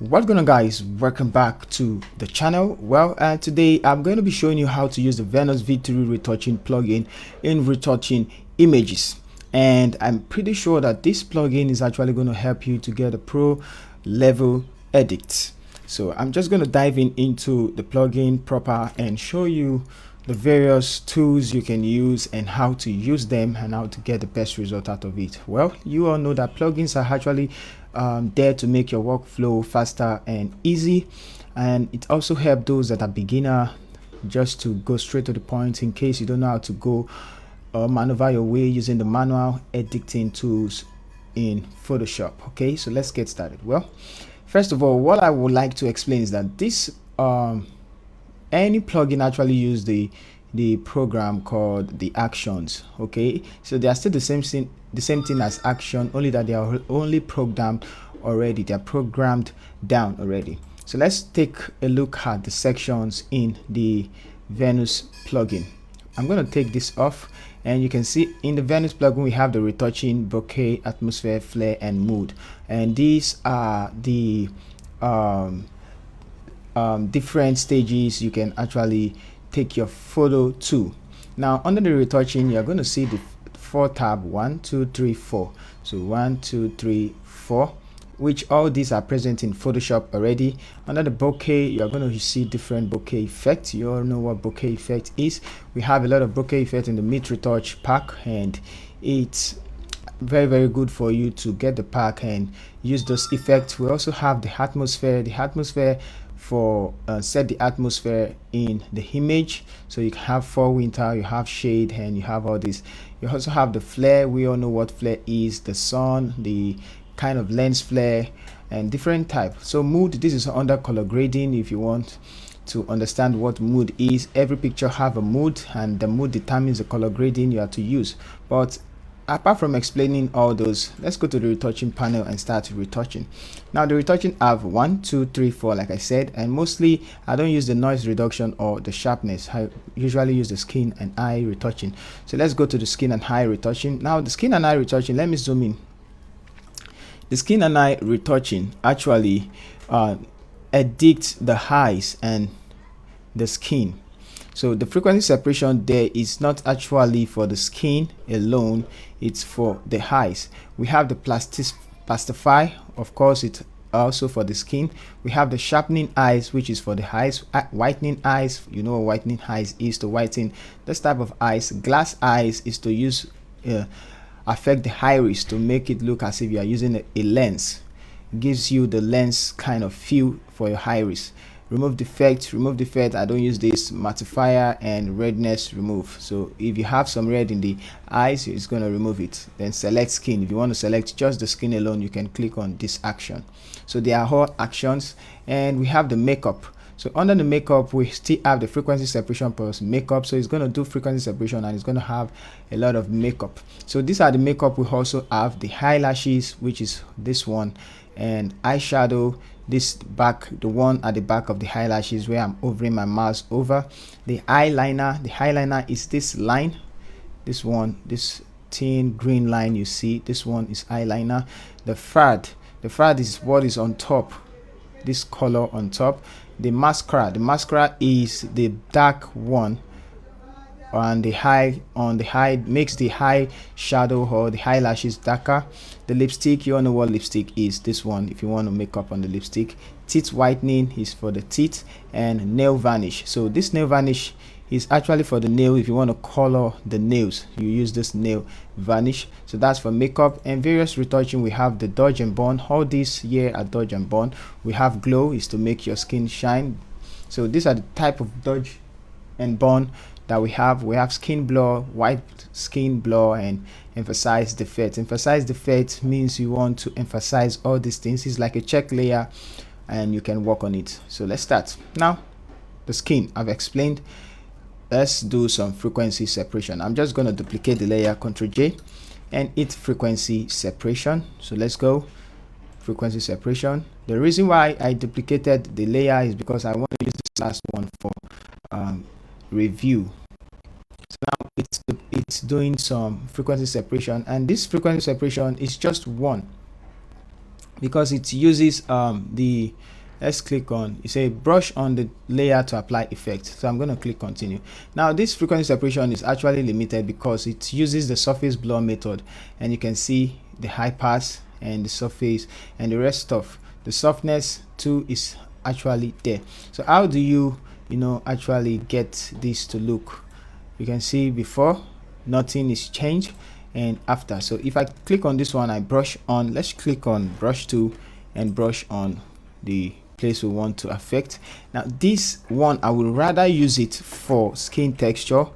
What's going on, guys? Welcome back to the channel. Today I'm going to be showing you how to use the Venus V3 retouching plugin in retouching images, and I'm pretty sure that this plugin is actually going to help you to get a pro level edit. So I'm just going to dive into the plugin proper and show you the various tools you can use and how to use them and how to get the best result out of it. Well, you all know that plugins are actually there to make your workflow faster and easy, and it also helps those that are beginner just to go straight to the point in case you don't know how to go maneuver your way using the manual editing tools in Photoshop. Okay, so let's get started. Well, first of all, what I would like to explain is that this any plugin actually use the program called the actions. Okay, so they are still the same thing as action, only that they are only programmed already. They are programmed down already. So let's take a look at the sections in the Venus plugin. I'm going to take this off, and you can see in the Venus plugin we have the retouching, bokeh, atmosphere, flare, and mood, and these are the different stages you can actually take your photo to. Now under the retouching, you're going to see the 4 tab 1 2 3 4. So 1 2 3 4, which all these are present in Photoshop already. Under the bokeh, you're going to see different bokeh effects. You all know what bokeh effect is. We have a lot of bokeh effect in the mid retouch pack, and it's very good for you to get the pack and use those effects. We also have the atmosphere for set the atmosphere in the image, so you can have fall winter, you have shade, and you have all this. You also have the flare. We all know what flare is: the sun, the kind of lens flare, and different type. So mood, this is under color grading. If you want to understand what mood is, every picture have a mood, and the mood determines the color grading you have to use. But apart from explaining all those, let's go to the retouching panel and start retouching. Now the retouching have 1 2 3 4, like I said, and mostly I don't use the noise reduction or the sharpness. I usually use the skin and eye retouching. So let's go to the skin and eye retouching. Now the skin and eye retouching, let me zoom in. The skin and eye retouching actually edit the eyes and the skin. So the frequency separation there is not actually for the skin alone, it's for the eyes. We have the plastify, of course, it's also for the skin. We have the sharpening eyes, which is for the eyes. Whitening eyes, you know what whitening eyes is, to whiten this type of eyes. Glass eyes is to use affect the iris to make it look as if you are using a lens. It gives you the lens kind of feel for your iris. Remove defect. I don't use this mattifier and redness remove. So if you have some red in the eyes, it's going to remove it. Then select skin. If you want to select just the skin alone, you can click on this action. So they are all actions. And we have the makeup. So under the makeup, we still have the frequency separation plus makeup. So it's going to do frequency separation, and it's going to have a lot of makeup. So these are the makeup. We also have the eyelashes, which is this one, and eyeshadow, this back, the one at the back of the eyelashes where I'm hovering my mouse over. The eyeliner is this line, this one, this thin green line you see. This one is eyeliner. The fad is what is on top, this color on top. The mascara is the dark one on the high makes the high shadow or the eyelashes darker. The lipstick, you all know what lipstick is, this one, if you want to make up on the lipstick. Teeth whitening is for the teeth, and nail varnish. So this nail varnish is actually for the nail. If you want to color the nails, you use this nail varnish. So that's for makeup. And various retouching, we have the dodge and burn. All these here are dodge and burn. We have glow, is to make your skin shine. So these are the type of dodge and burn that we have. We have skin blur, white skin blur, and emphasize defect. Emphasize defect means you want to emphasize all these things. It's like a check layer, and you can work on it. So let's start. Now the skin I've explained. Let's do some frequency separation. I'm just going to duplicate the layer, Ctrl J, and hit frequency separation. So let's go frequency separation. The reason why I duplicated the layer is because I want to use this last one for review. So now it's doing some frequency separation, and this frequency separation is just one. because it uses the, let's click on, you say brush on the layer to apply effect. So I'm going to click continue. Now this frequency separation is actually limited because it uses the surface blur method, and you can see the high pass and the surface and the rest of the softness too is actually there. So how do you actually get this to look? You can see before nothing is changed, and after. So if I click on this one, I brush on, let's click on brush tool and brush on the place we want to affect. Now this one I would rather use it for skin texture,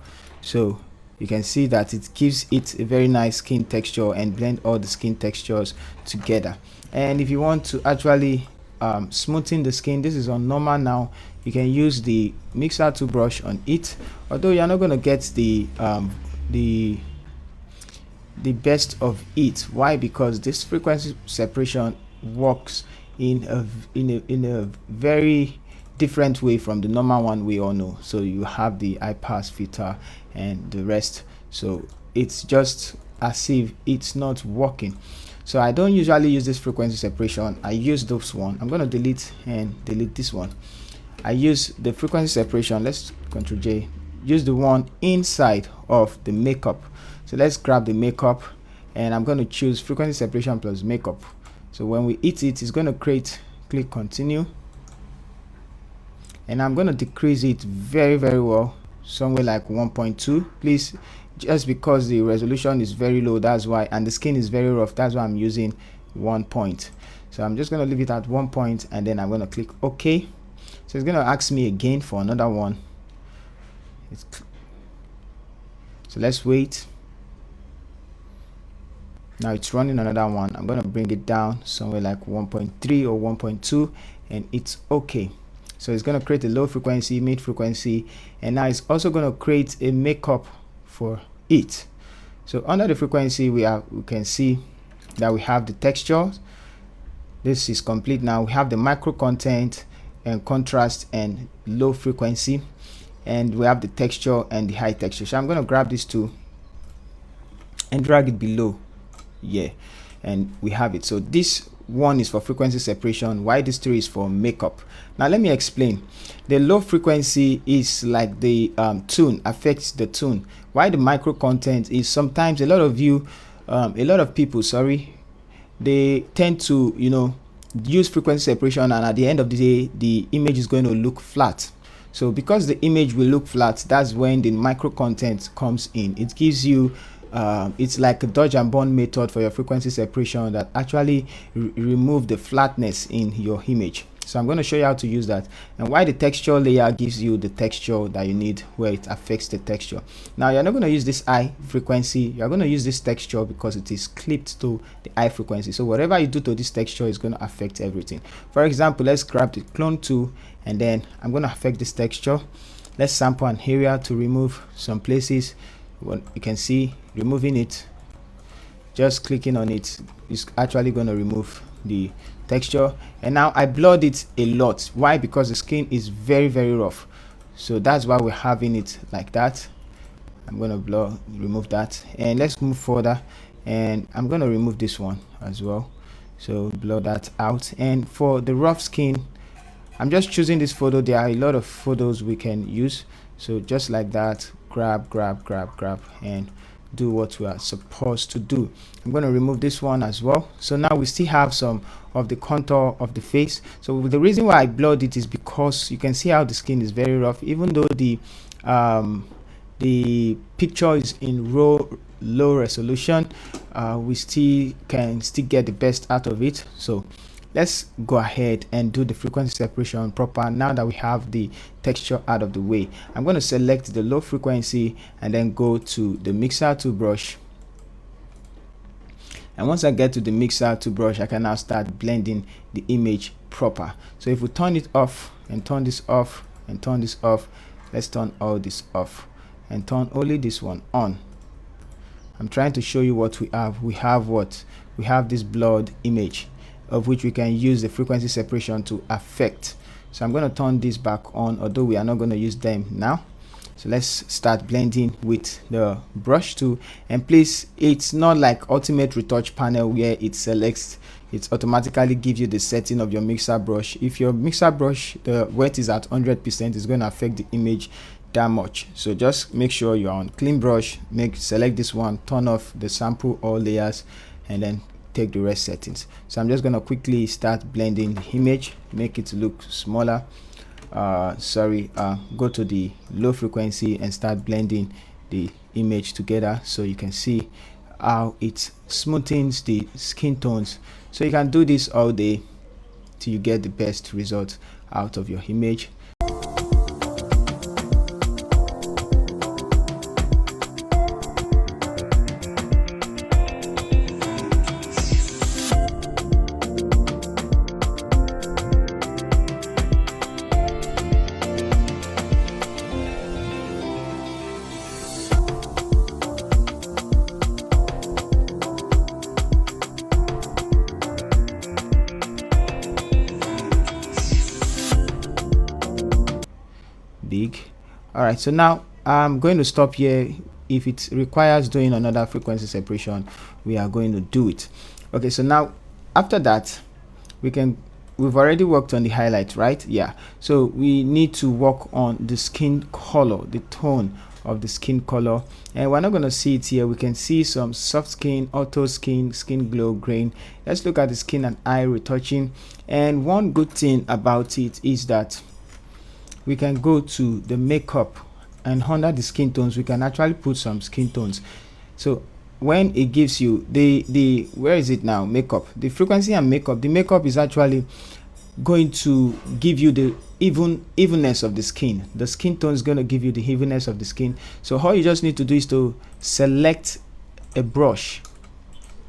so you can see that it gives it a very nice skin texture and blend all the skin textures together. And if you want to actually smoothen the skin, this is on normal now, you can use the mixer tool brush on it, although you're not going to get the best of it. Why? Because this frequency separation works in a very different way from the normal one we all know. So you have the high pass filter and the rest, so it's just as if it's not working. So I don't usually use this frequency separation. I use this one. I'm going to delete this one. I use the frequency separation, let's Ctrl J, use the one inside of the makeup. So let's grab the makeup, and I'm going to choose frequency separation plus makeup. So when we hit it, it's going to create, click continue, and I'm going to decrease it very well, somewhere like 1.2. please, just because the resolution is very low, that's why, and the skin is very rough, that's why I'm using 1 point. So I'm just going to leave it at 1 point, and then I'm going to click OK. So it's going to ask me again for another one. So let's wait. Now it's running another one. I'm going to bring it down somewhere like 1.3 or 1.2, and it's okay. So it's going to create a low frequency, mid frequency, and now it's also going to create a makeup for it. So under the frequency, we can see that we have the texture. This is complete. Now we have the micro content and contrast and low frequency, and we have the texture and the high texture. So I'm going to grab these two and drag it below. Yeah, and we have it. So this one is for frequency separation, while this three is for makeup. Now let me explain. The low frequency is like the tone, affects the tone, while the micro content is sometimes a lot of people, sorry, they tend to use frequency separation, and at the end of the day the image is going to look flat. So because the image will look flat, that's when the micro content comes in. It gives you it's like a dodge and burn method for your frequency separation that actually remove the flatness in your image. So I'm going to show you how to use that, and why the texture layer gives you the texture that you need, where it affects the texture. Now you're not going to use this high frequency, you're going to use this texture because it is clipped to the high frequency. So whatever you do to this texture is going to affect everything. For example, let's grab the clone tool, and then I'm going to affect this texture. Let's sample an area to remove some places. What you can see, removing it, just clicking on it is actually going to remove the texture. And now I blurred it a lot. Why? Because the skin is very rough, so that's why we're having it like that. I'm going to remove that, and let's move further, and I'm going to remove this one as well. So blur that out. And for the rough skin, I'm just choosing this photo. There are a lot of photos we can use, so just like that, grab and do what we are supposed to do. I'm going to remove this one as well. So now we still have some of the contour of the face. So the reason why I blurred it is because you can see how the skin is very rough. Even though the picture is in low resolution, we still can get the best out of it. So let's go ahead and do the frequency separation proper. Now that we have the texture out of the way, I'm going to select the low frequency and then go to the mixer tool brush. And once I get to the mixer tool brush, I can now start blending the image proper. So if we turn it off and turn this off and turn this off, let's turn all this off and turn only this one on. I'm trying to show you what we have. We have this blurred image, of which we can use the frequency separation to affect. So I'm going to turn this back on, although we are not going to use them now. So let's start blending with the brush tool. And please, it's not like ultimate retouch panel where it selects it automatically gives you the setting of your mixer brush. If your mixer brush, the wet is at 100%, it's going to affect the image that much. So just make sure you're on clean brush, select this one, turn off the sample all layers, and then take the rest settings. So I'm just going to quickly start blending the image, make it look smaller. Go to the low frequency and start blending the image together, so you can see how it smoothens the skin tones. So you can do this all day till you get the best result out of your image. Big. All right, so now I'm going to stop here. If it requires doing another frequency separation, we are going to do it. Okay, so now after that, we've already worked on the highlight, right? Yeah, so we need to work on the skin color, the tone of the skin color, and we're not going to see it here. We can see some soft skin, auto skin, skin glow, grain. Let's look at the skin and eye retouching. And one good thing about it is that we can go to the makeup, and under the skin tones we can actually put some skin tones. So when it gives you the where is it now, makeup, the frequency and makeup, the makeup is actually going to give you the evenness of the skin. The skin tone is going to give you the evenness of the skin. So all you just need to do is to select a brush.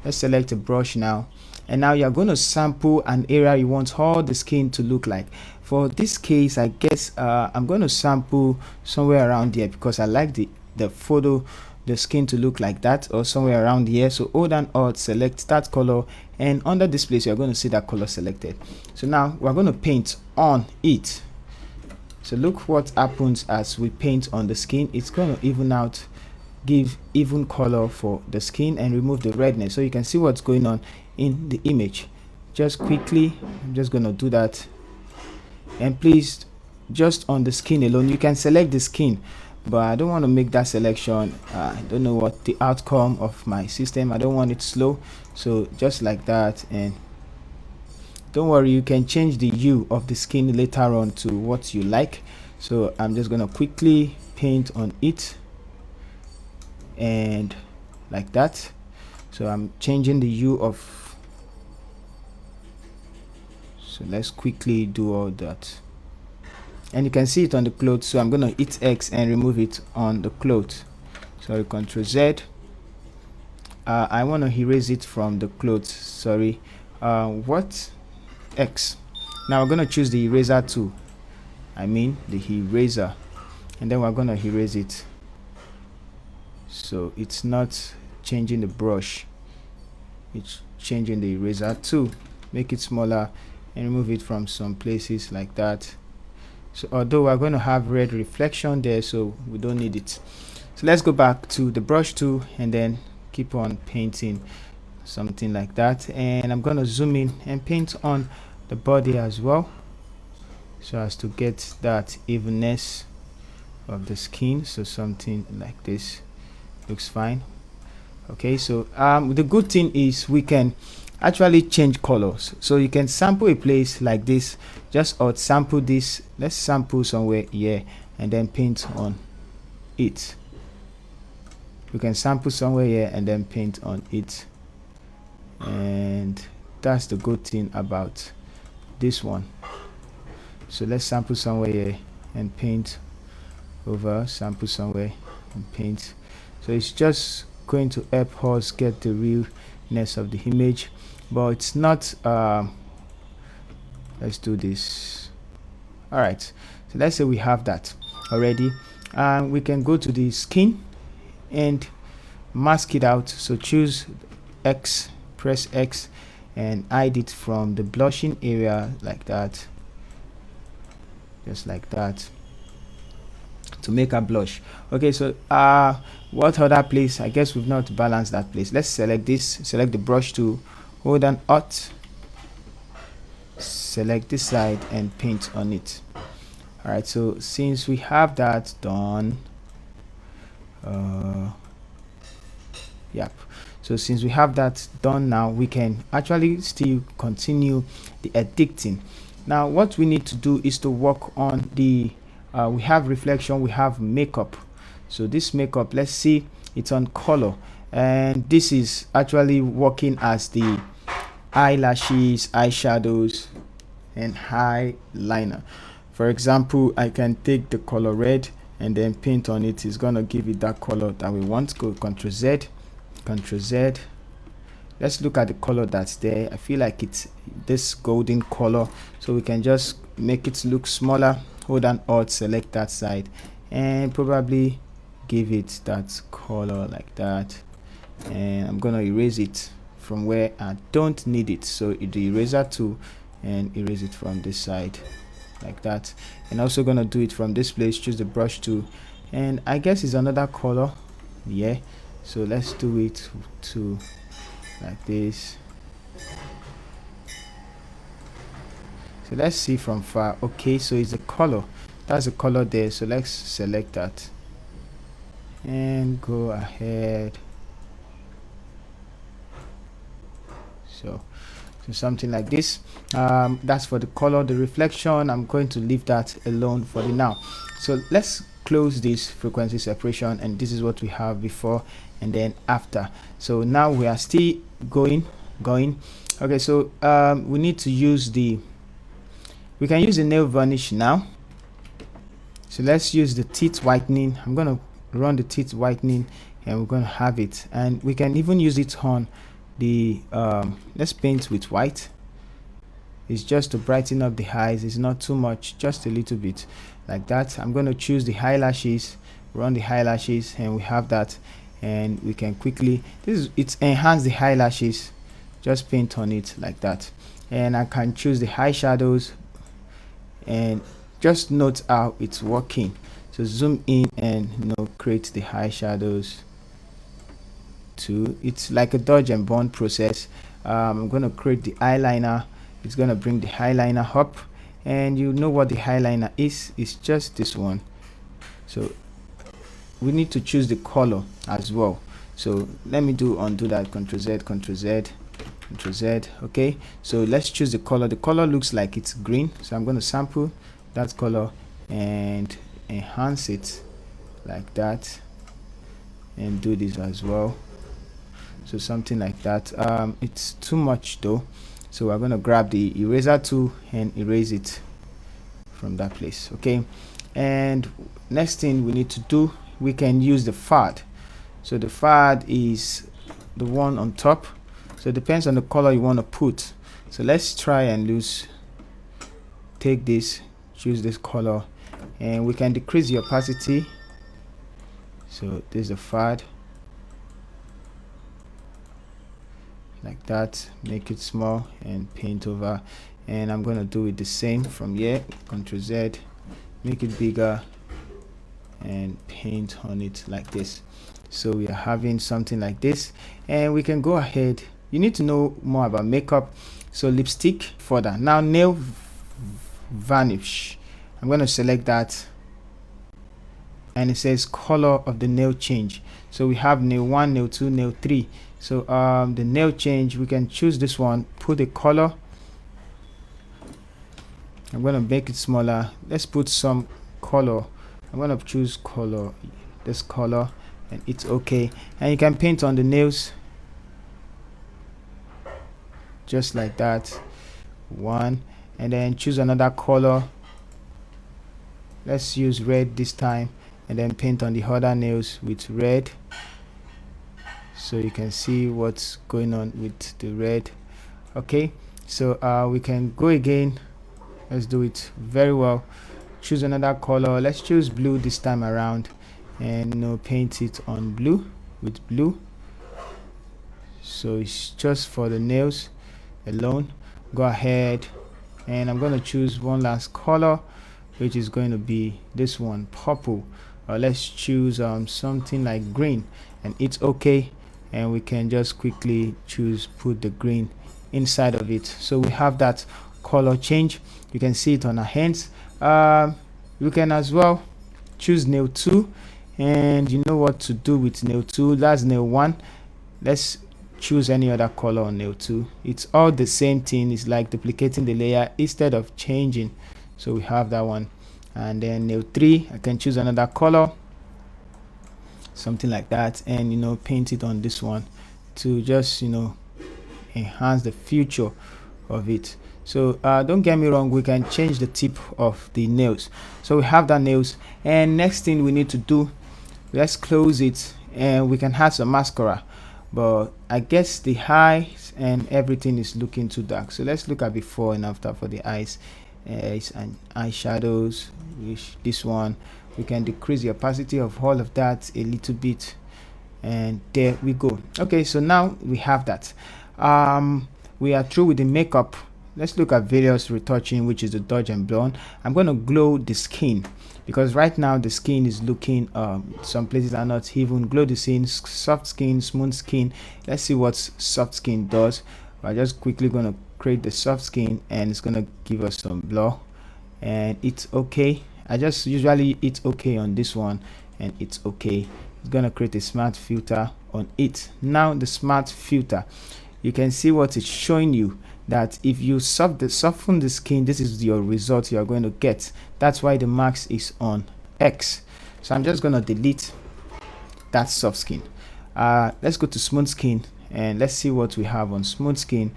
Let's select a brush now, and now you're going to sample an area you want all the skin to look like. For this case, I guess I'm going to sample somewhere around here, because I like the skin to look like that, or somewhere around here. So hold and alt, select that color, and under this place you're going to see that color selected. So now we're going to paint on it. So look what happens as we paint on the skin. It's going to even out, give even color for the skin, and remove the redness, so you can see what's going on in the image. Just quickly, I'm just going to do that. And please, just on the skin alone, you can select the skin, but I don't want to make that selection. I don't know what the outcome of my system, I don't want it slow, so just like that. And don't worry, you can change the hue of the skin later on to what you like. So I'm just gonna quickly paint on it, and like that. So I'm changing the hue of, so let's quickly do all that, and you can see it on the clothes. So I'm going to hit X and remove it on the clothes. Sorry, Ctrl Z. I want to erase it from the clothes. Sorry, what, X. Now we're going to choose the eraser tool, I mean the eraser, and then we're going to erase it. So it's not changing the brush, it's changing the eraser tool. Make it smaller and remove it from some places like that. So although we're going to have red reflection there, so we don't need it. So let's go back to the brush tool and then keep on painting something like that. And I'm going to zoom in and paint on the body as well, so as to get that evenness of the skin. So something like this looks fine. Okay, so the good thing is we can actually change colors. So you can sample a place like this, just out sample this. Let's sample somewhere here and then paint on it. You can sample somewhere here and then paint on it, and that's the good thing about this one. So let's sample somewhere here and paint over, sample somewhere and paint. So it's just going to help us get the realness of the image, but it's not let's do this. All right, so let's say we have that already, and we can go to the skin and mask it out. So choose X, press X, and hide it from the blushing area like that, just like that, to make a blush. Okay, so what other place? I guess we've not balanced that place. Let's select this, select the brush tool, hold and Alt, select this side and paint on it. All right, so since we have that done, yep, so since we have that done, now we can actually still continue the editing. Now what we need to do is to work on the we have reflection, we have makeup. So this makeup, let's see, it's on color, and this is actually working as the eyelashes, eyeshadows, and eyeliner. For example, I can take the color red and then paint on it. It's gonna give it that color that we want. Go Ctrl Z, Ctrl Z. Let's look at the color that's there. I feel like it's this golden color, so we can just make it look smaller. Hold down Alt, select that side, and probably give it that color like that. And I'm gonna erase it from where I don't need it. So the eraser tool, and erase it from this side like that. And also gonna do it from this place. Choose the brush tool, and I guess it's another color. Yeah, so let's do it to like this. So let's see from far. Okay, so it's a color, that's a color there. So let's select that and go ahead. So something like this. That's for the color. The reflection, I'm going to leave that alone for the now. So let's close this frequency separation, and this is what we have before and then after. So now we are still going. Okay, so we need to use we can use the nail varnish now. So let's use the teeth whitening. I'm gonna run the teeth whitening, and we're gonna have it, and we can even use it on the let's paint with white. It's just to brighten up the eyes. It's not too much, just a little bit like that. I'm going to choose the eyelashes, run the eyelashes, and we have that. And we can quickly, it's enhance the eyelashes, just paint on it like that. And I can choose the eyeshadows, and just note how it's working. So zoom in and create the eyeshadows too. It's like a dodge and burn process. I'm going to create the eyeliner. It's going to bring the eyeliner up, and you know what the eyeliner is. It's just this one. So we need to choose the color as well. So let me undo that. Ctrl Z, Ctrl Z, Ctrl Z. Okay, so let's choose the color. The color looks like it's green, so I'm going to sample that color and enhance it like that, and do this as well. So something like that. It's too much though, so we're going to grab the eraser tool and erase it from that place. Okay, and next thing we need to do, we can use the fad. So the fad is the one on top, so it depends on the color you want to put. So let's try and take this, choose this color, and we can decrease the opacity. So there's a fad like that, make it small and paint over. And I'm going to do it the same from here. Ctrl Z, make it bigger and paint on it like this. So we are having something like this, and we can go ahead. You need to know more about makeup. So lipstick further. Now nail varnish, I'm going to select that, and it says color of the nail change. So we have nail 1, nail 2, nail 3. So the nail change, we can choose this one, put a color. I'm going to make it smaller. Let's put some color. I'm going to choose color, this color, and it's okay. And you can paint on the nails just like that, one, and then choose another color. Let's use red this time, and then paint on the other nails with red, so you can see what's going on with the red. Okay, so we can go again. Let's do it very well. Choose another color. Let's choose blue this time around, and paint it on blue with blue. So it's just for the nails alone. Go ahead, and I'm going to choose one last color, which is going to be this one, purple. Let's choose something like green, and it's okay. And we can just quickly put the green inside of it. So we have that color color change. You can see it on our hands. You can as well choose nail 2, and you know what to do with nail 2. That's nail 1. Let's choose any other color on nail 2. It's all the same thing. It's like duplicating the layer instead of changing. So we have that one. And then nail 3, I can choose another color, something like that, and you know, paint it on this one to just, you know, enhance the feature of it. So don't get me wrong, we can change the tip of the nails. So we have that nails, and next thing we need to do, let's close it, and we can add some mascara, but I guess the eyes and everything is looking too dark. So let's look at before and after for the eyes. It's an eyeshadows, which this one we can decrease the opacity of all of that a little bit, and there we go. Okay, so now we have that. We are through with the makeup. Let's look at various retouching, which is the dodge and blonde. I'm going to glow the skin, because right now the skin is looking some places are not even glow the skin. Soft skin, smooth skin. Let's see what soft skin does. I'm just quickly going to create the soft skin, and it's going to give us some blur, and it's okay. I just usually it's okay on this one, and it's okay. It's going to create a smart filter on it. Now the smart filter, you can see what it's showing you, that if you soften the skin, this is your result you are going to get. That's why the max is on X. So I'm just going to delete that soft skin. Let's go to smooth skin, and let's see what we have on smooth skin.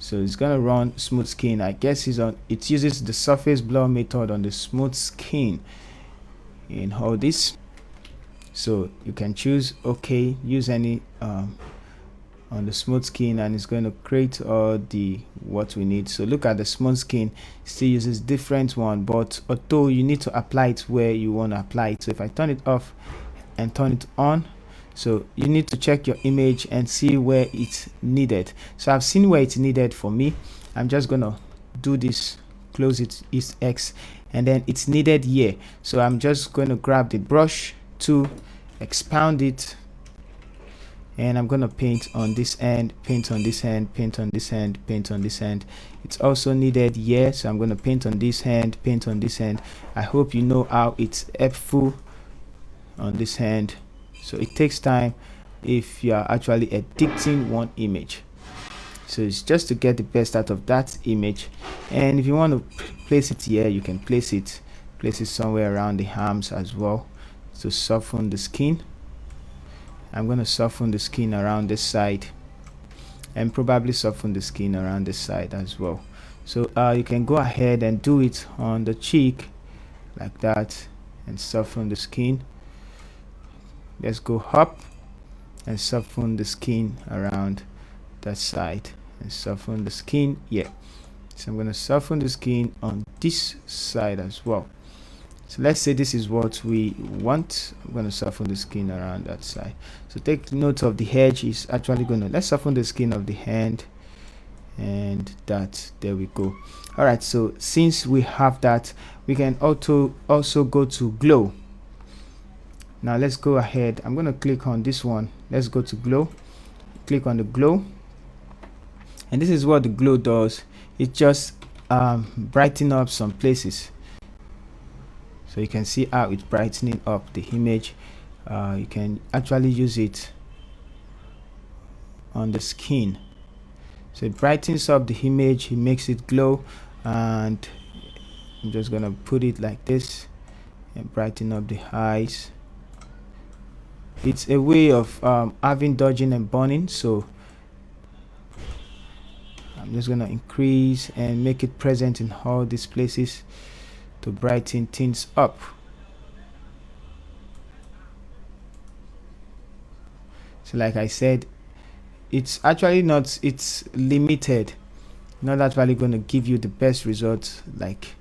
So it's going to run smooth skin. I guess it uses the surface blur method on the smooth skin in all this. So you can choose okay, use any on the smooth skin, and it's going to create all the what we need. So look at the smooth skin, still uses different one, but although you need to apply it where you want to apply it. So if I turn it off and turn it on, so you need to check your image and see where it's needed. So I've seen where it's needed for me. I'm just gonna do this, close it, is X, and then it's needed here. So I'm just going to grab the brush to expand it, and I'm gonna paint on this end, paint on this end, paint on this end, paint on this end. It's also needed here, so I'm gonna paint on this hand, paint on this end. I hope you know how it's helpful on this hand. So it takes time if you are actually editing one image. So it's just to get the best out of that image. And if you want to place it here, you can place it somewhere around the arms as well to soften the skin. I'm going to soften the skin around this side, and probably soften the skin around this side as well. So you can go ahead and do it on the cheek like that, and soften the skin. Let's go up and soften the skin around that side, and soften the skin here. So I'm going to soften the skin on this side as well. So let's say this is what we want. I'm going to soften the skin around that side. So take note of the edge is actually going to, let's soften the skin of the hand, and that, there we go. All right, so since we have that, we can also go to glow. Now let's go ahead. I'm going to click on this one. Let's go to glow, click on the glow, and this is what the glow does. It just brighten up some places. So you can see how it's brightening up the image. You can actually use it on the skin. So it brightens up the image, it makes it glow, and I'm just gonna put it like this and brighten up the eyes. It's a way of having dodging and burning, so I'm just gonna increase and make it present in all these places to brighten things up. So like I said, it's actually not, it's limited, not actually going to give you the best results. Like,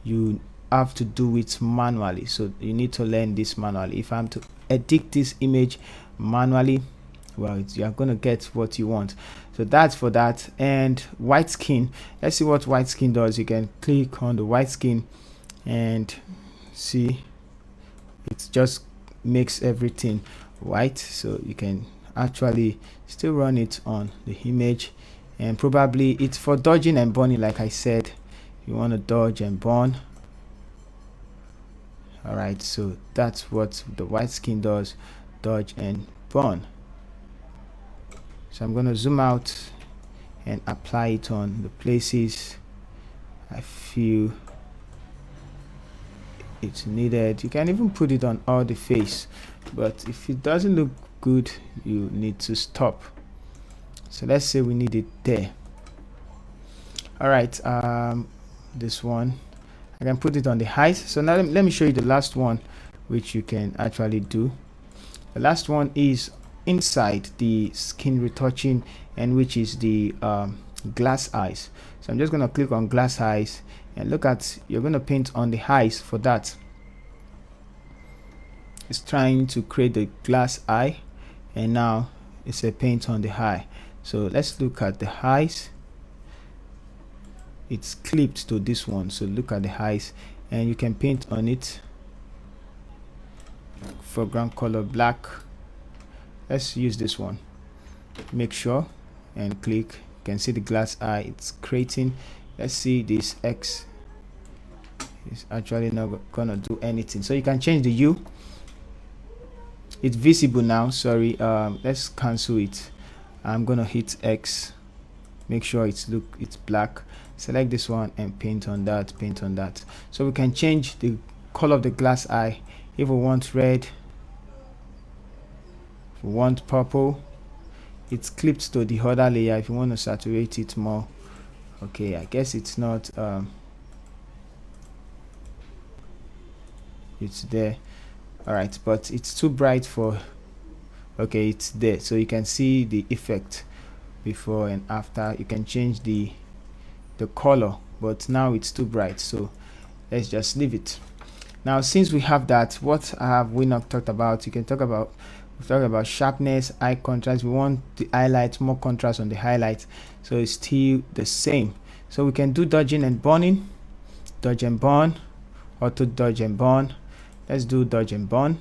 you have to do it manually, so you need to learn this manually. If I'm to edit this image manually, well, you're going to get what you want. So that's for that. And white skin, let's see what white skin does. You can click on the white skin and see it just makes everything white. So you can actually still run it on the image, and probably it's for dodging and burning. Like I said, you want to dodge and burn. All right, so that's what the white skin does, dodge and burn. So I'm going to zoom out and apply it on the places I feel it's needed. You can even put it on all the face, but if it doesn't look good, you need to stop. So let's say we need it there. All right, this one I can put it on the height. So now let me show you the last one, which you can actually do. The last one is inside the skin retouching, and which is the glass eyes. So I'm just going to click on glass eyes and look at, you're going to paint on the eyes. For that, it's trying to create the glass eye, and now it's a paint on the eye. So let's look at the eyes. It's clipped to this one, so look at the eyes, and you can paint on it. Foreground color black. Let's use this one. Make sure and click. You can see the glass eye it's creating. Let's see, this X is actually not gonna do anything, so you can change the hue. It's visible now, sorry. Let's cancel it. I'm gonna hit X, make sure it's black, select this one and paint on that, so we can change the color of the glass eye. If we want red, if we want purple, it's clipped to the other layer. If you want to saturate it more, okay, I guess it's not it's there. All right, but it's too bright for, okay, it's there, so you can see the effect before and after. You can change the color, but now it's too bright, so let's just leave it. Now, since we have that, what have we not talked about? You can talk about, we've talked about sharpness, eye contrast. We want the highlights, more contrast on the highlights, so it's still the same. So we can do dodging and burning, dodge and burn, auto dodge and burn. Let's do dodge and burn.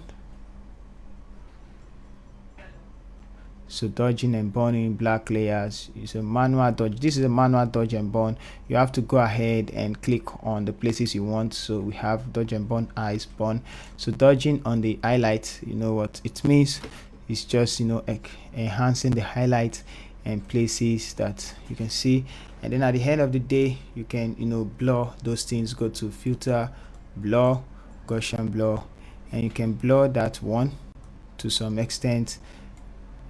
So dodging and burning, black layers is a manual dodge. This is a manual dodge and burn. You have to go ahead and click on the places you want. So we have dodge and burn, eyes, burn. So dodging on the highlight, you know what it means. It's just, you know, enhancing the highlight and places that you can see. And then at the end of the day, you can, you know, blur those things. Go to filter, blur, Gaussian blur, and you can blur that one to some extent,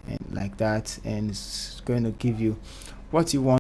and like that, and it's going to give you what you want.